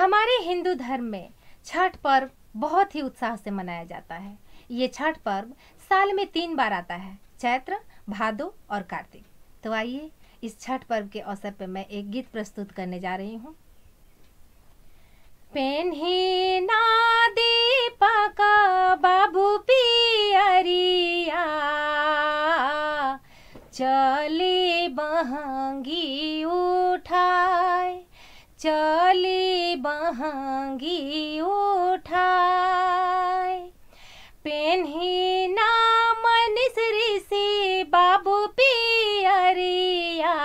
हमारे हिंदू धर्म में छठ पर्व बहुत ही उत्साह से मनाया जाता है। ये छठ पर्व साल में 3 बार आता है, चैत्र, भादो और कार्तिक। तो आइए इस छठ पर्व के अवसर पर मैं एक गीत प्रस्तुत करने जा रही हूँ। पेन्ही ना दीपक बाबू पियरिया, चली बहंगी उठाए, चली बहंगी उठाए। पेन्ही ना मनीष ऋषि बाबू पियरिया,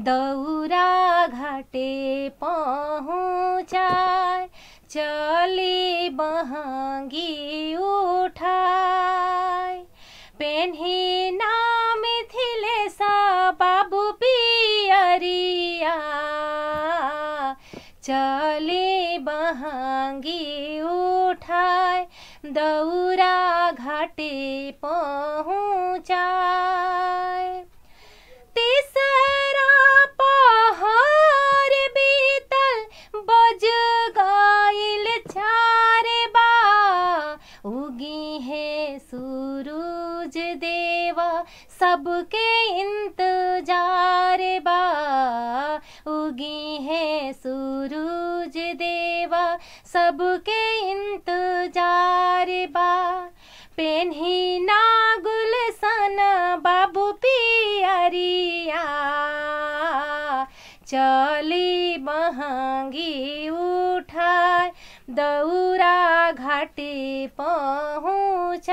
दौरा घाटे पहुँचाए, चली बहंगी उठाए। पेन्ही ना मिथिलेश बाबू पियरिया, चली बहंगी उठाए, दौरा घाटे पहुँचाए। तीसरा पहर बीतल, बज गइल 4 बा, उगी है सूरज देवा, सबके इंतजार बा, उगी है सूरज देवा, सबके इंतजार बा। पेन्ही ना गुलशन बाबू पियरिया, चली बहंगी उठाए, दौरा घाटे पहुँचाए।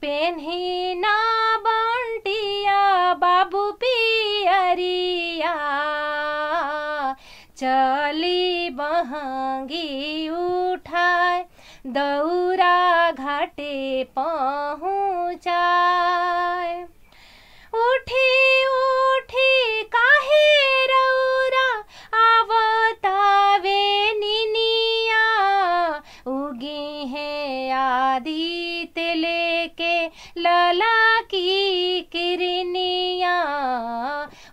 पेन्ही ना बंटिया बाबू पियरिया, चली बहंगी उठाए, दौरा घाटे पहुँचाए। उठी उठी काहे रौरा आवतावे निनिया, उगी है आदित्य लेके लला की किरनिया,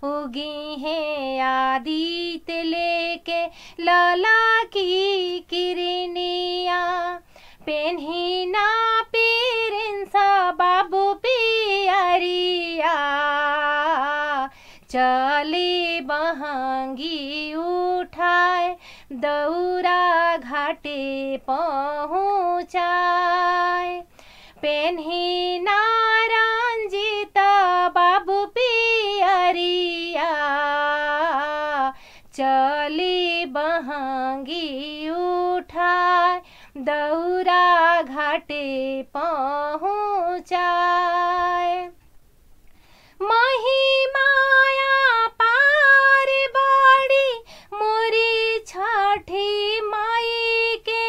उगी है आदित्य लेके लला की किरनिया। पेन्ही ना पीरिंसा बाबू पियरिया, चली बहंगी उठाए, दौरा घाटे पहुँचाए। पेन्ही ना रंजित बाबू पियरिया, चली बहंगी उठाए, दौरा घाटे पहुँचाए। महिमाया पार बाड़ी मोरी छठी माई के,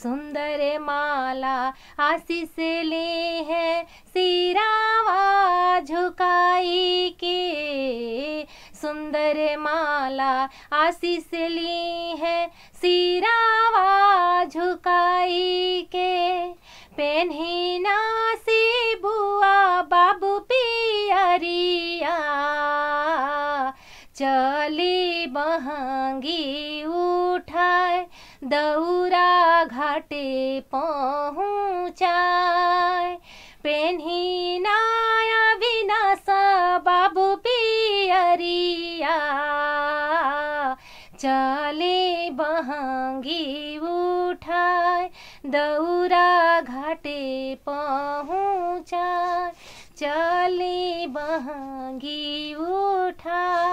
सुंदर माला आशीष ली है सिरावा झुकाई के, सुंदर माला आशीष ली है सिरावा झुकाई के। पेन्ही ना बुआ बाबू पियरिया, चली बहंगी उठाए, दौरा घाटे पहुँचाए। पेन्ही ना अविनाश बाबू पियरिया, चली बहंगी उठाए, दौरा घाटे पहुँचाए, चली बहंगी उठाए।